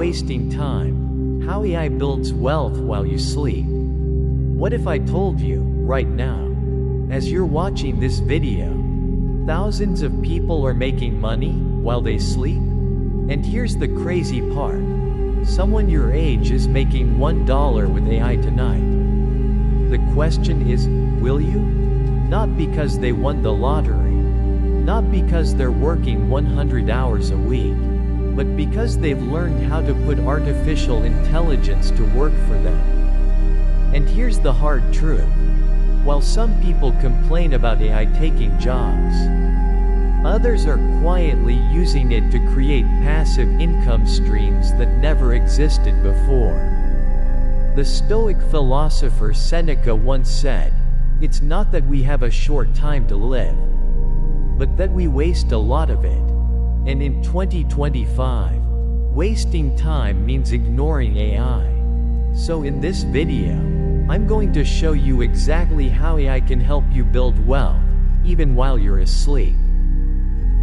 wasting time. How AI builds wealth while you sleep. What if I told you, right now, as you're watching this video, thousands of people are making money while they sleep? And here's the crazy part. Someone your age is making $1 with AI tonight. The question is, will you? Not because they won the lottery. Not because they're working 100 hours a week. But because they've learned how to put artificial intelligence to work for them. And here's the hard truth. While some people complain about AI taking jobs, others are quietly using it to create passive income streams that never existed before. The Stoic philosopher Seneca once said, "It's not that we have a short time to live, but that we waste a lot of it." And in 2025, wasting time means ignoring AI. So in this video, I'm going to show you exactly how AI can help you build wealth, even while you're asleep.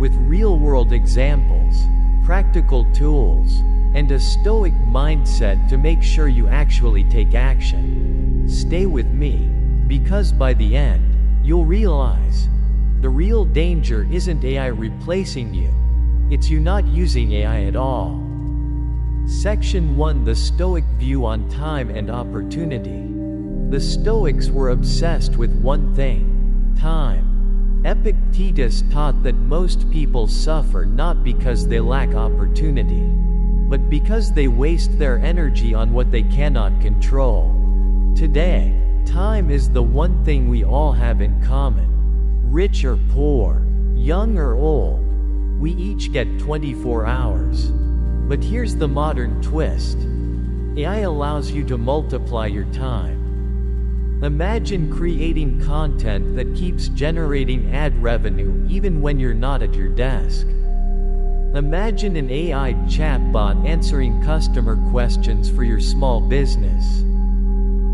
With real-world examples, practical tools, and a stoic mindset to make sure you actually take action. Stay with me, because by the end, you'll realize the real danger isn't AI replacing you, it's you not using AI at all. Section 1: The Stoic View on Time and Opportunity. The Stoics were obsessed with one thing: time. Epictetus taught that most people suffer not because they lack opportunity, but because they waste their energy on what they cannot control. Today, time is the one thing we all have in common. Rich or poor, young or old, we each get 24 hours. But here's the modern twist. AI allows you to multiply your time. Imagine creating content that keeps generating ad revenue even when you're not at your desk. Imagine an AI chatbot answering customer questions for your small business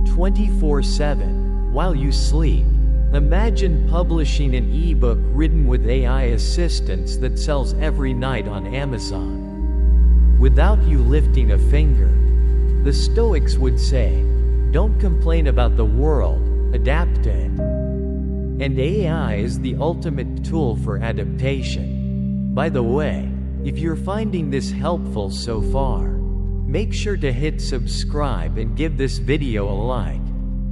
24/7 while you sleep. Imagine publishing an ebook written with AI assistance that sells every night on Amazon without you lifting a finger. The Stoics would say, don't complain about the world, adapt to it. And AI is the ultimate tool for adaptation. By the way, if you're finding this helpful so far, make sure to hit subscribe and give this video a like.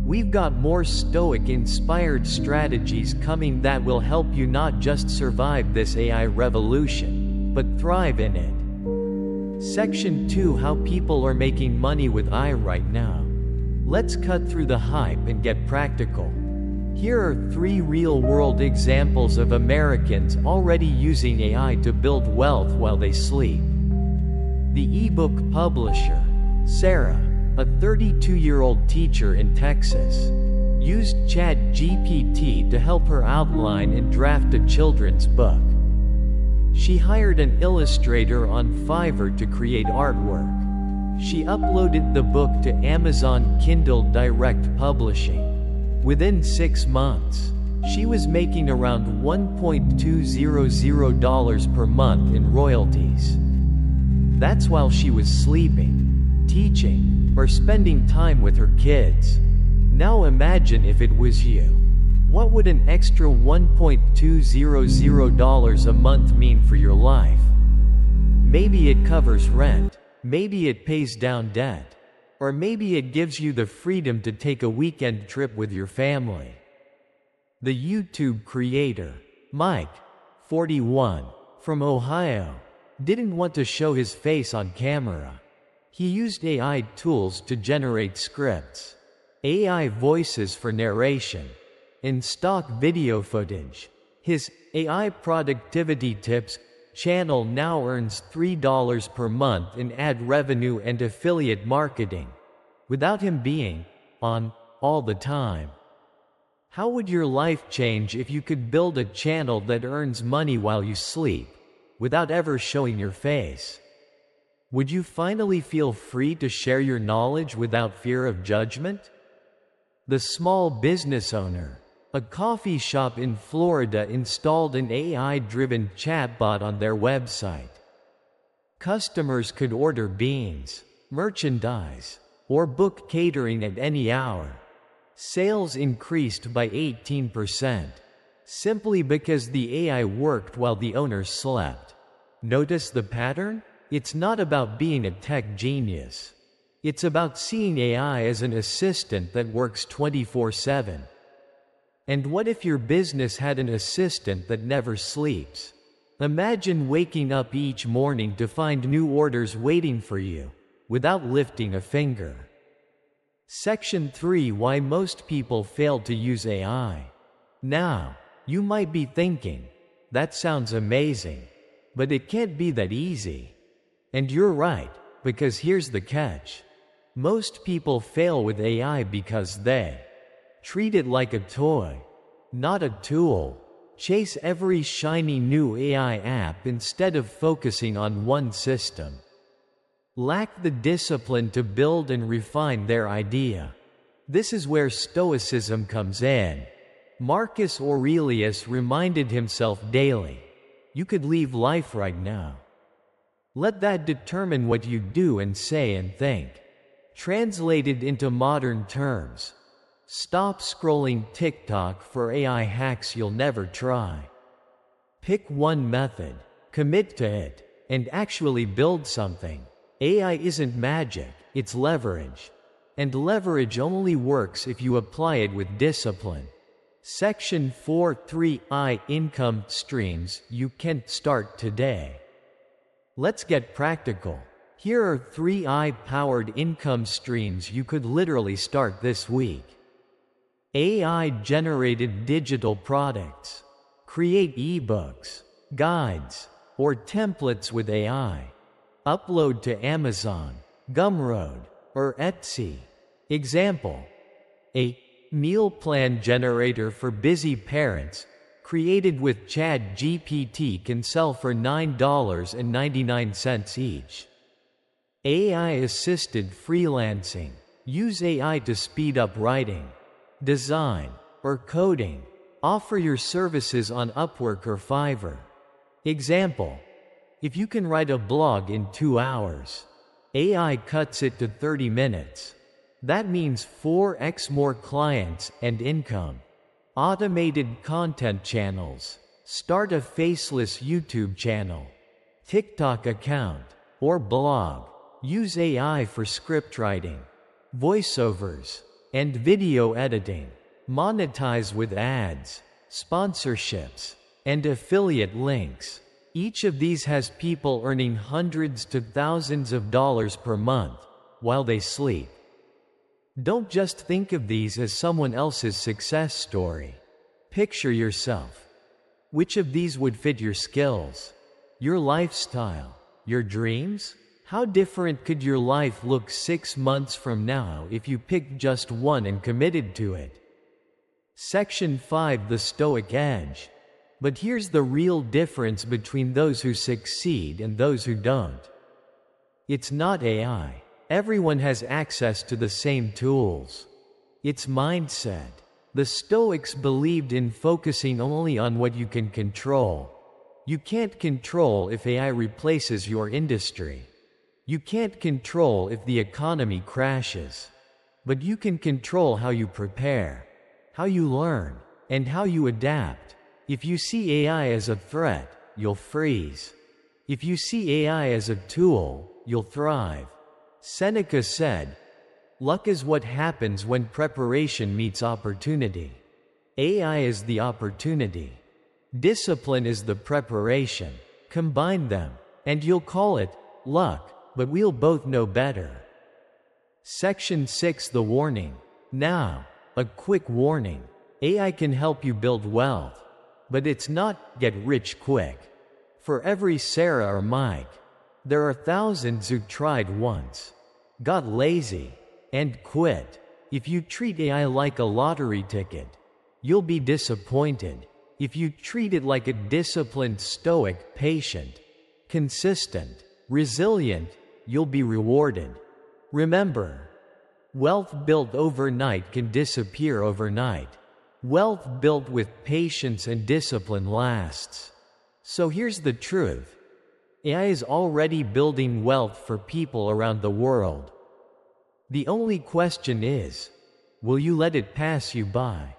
We've got more Stoic-inspired strategies coming that will help you not just survive this AI revolution, but thrive in it. Section 2: How people are making money with AI right now. Let's cut through the hype and get practical. Here are 3 real-world examples of Americans already using AI to build wealth while they sleep. The ebook publisher, Sarah, a 32-year-old teacher in Texas, used ChatGPT to help her outline and draft a children's book. She hired an illustrator on Fiverr to create artwork. She uploaded the book to Amazon Kindle Direct Publishing. Within 6 months, she was making around $1.200 per month in royalties. That's while she was sleeping, teaching, or spending time with her kids. Now imagine if it was you. What would an extra $1.200 a month mean for your life? Maybe it covers rent. Maybe it pays down debt. Or maybe it gives you the freedom to take a weekend trip with your family. The YouTube creator, Mike, 41, from Ohio, didn't want to show his face on camera. He used AI tools to generate scripts, AI voices for narration, and stock video footage. His AI productivity tips channel now earns $3 per month in ad revenue and affiliate marketing, without him being on all the time. How would your life change if you could build a channel that earns money while you sleep, without ever showing your face? Would you finally feel free to share your knowledge without fear of judgment? The small business owner, a coffee shop in Florida, installed an AI-driven chatbot on their website. Customers could order beans, merchandise, or book catering at any hour. Sales increased by 18%, simply because the AI worked while the owners slept. Notice the pattern? It's not about being a tech genius. It's about seeing AI as an assistant that works 24/7. And what if your business had an assistant that never sleeps? Imagine waking up each morning to find new orders waiting for you, without lifting a finger. Section 3: Why most people fail to use AI. Now, you might be thinking, that sounds amazing, but it can't be that easy. And you're right, because here's the catch. Most people fail with AI because they treat it like a toy, not a tool. Chase every shiny new AI app instead of focusing on one system. Lack the discipline to build and refine their idea. This is where Stoicism comes in. Marcus Aurelius reminded himself daily, you could leave life right now. Let that determine what you do and say and think. Translated into modern terms, stop scrolling TikTok for AI hacks you'll never try. Pick one method, commit to it, and actually build something. AI isn't magic, it's leverage. And leverage only works if you apply it with discipline. Section 4.3 Income streams you can start today. Let's get practical. Here are 3 AI-powered income streams you could literally start this week. AI-generated digital products. Create ebooks, guides, or templates with AI. Upload to Amazon, Gumroad, or Etsy. Example: a meal plan generator for busy parents, created with ChatGPT, can sell for $9.99 each. AI-assisted freelancing. Use AI to speed up writing, design, or coding. Offer your services on Upwork or Fiverr. Example: if you can write a blog in 2 hours, AI cuts it to 30 minutes. That means 4x more clients and income. Automated content channels. Start a faceless YouTube channel, TikTok account, or blog. Use AI for script writing, voiceovers, and video editing. Monetize with ads, sponsorships, and affiliate links. Each of these has people earning hundreds to thousands of dollars per month while they sleep. Don't just think of these as someone else's success story. Picture yourself. Which of these would fit your skills, your lifestyle, your dreams? How different could your life look 6 months from now if you picked just one and committed to it? Section 5: The Stoic Edge. But here's the real difference between those who succeed and those who don't. It's not AI. Everyone has access to the same tools. It's mindset. The Stoics believed in focusing only on what you can control. You can't control if AI replaces your industry. You can't control if the economy crashes. But you can control how you prepare, how you learn, and how you adapt. If you see AI as a threat, you'll freeze. If you see AI as a tool, you'll thrive. Seneca said, "Luck is what happens when preparation meets opportunity." AI is the opportunity. Discipline is the preparation. Combine them, and you'll call it luck, but we'll both know better. Section 6: The Warning. Now, a quick warning. AI can help you build wealth, but it's not get rich quick. For every Sarah or Mike, there are thousands who tried once, got lazy, and quit. If you treat AI like a lottery ticket, you'll be disappointed. If you treat it like a disciplined stoic, patient, consistent, resilient, you'll be rewarded. Remember, wealth built overnight can disappear overnight. Wealth built with patience and discipline lasts. So here's the truth. AI is already building wealth for people around the world. The only question is, will you let it pass you by?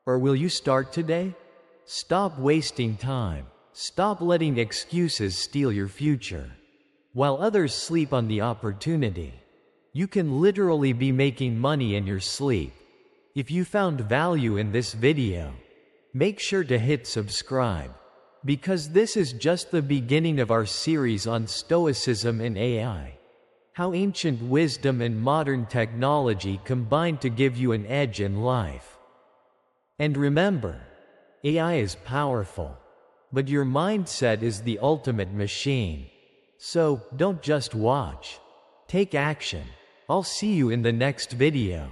Or will you start today? Stop wasting time. Stop letting excuses steal your future. While others sleep on the opportunity, you can literally be making money in your sleep. If you found value in this video, make sure to hit subscribe, because this is just the beginning of our series on Stoicism and AI. How ancient wisdom and modern technology combine to give you an edge in life. And remember, AI is powerful, but your mindset is the ultimate machine. So, don't just watch. Take action. I'll see you in the next video.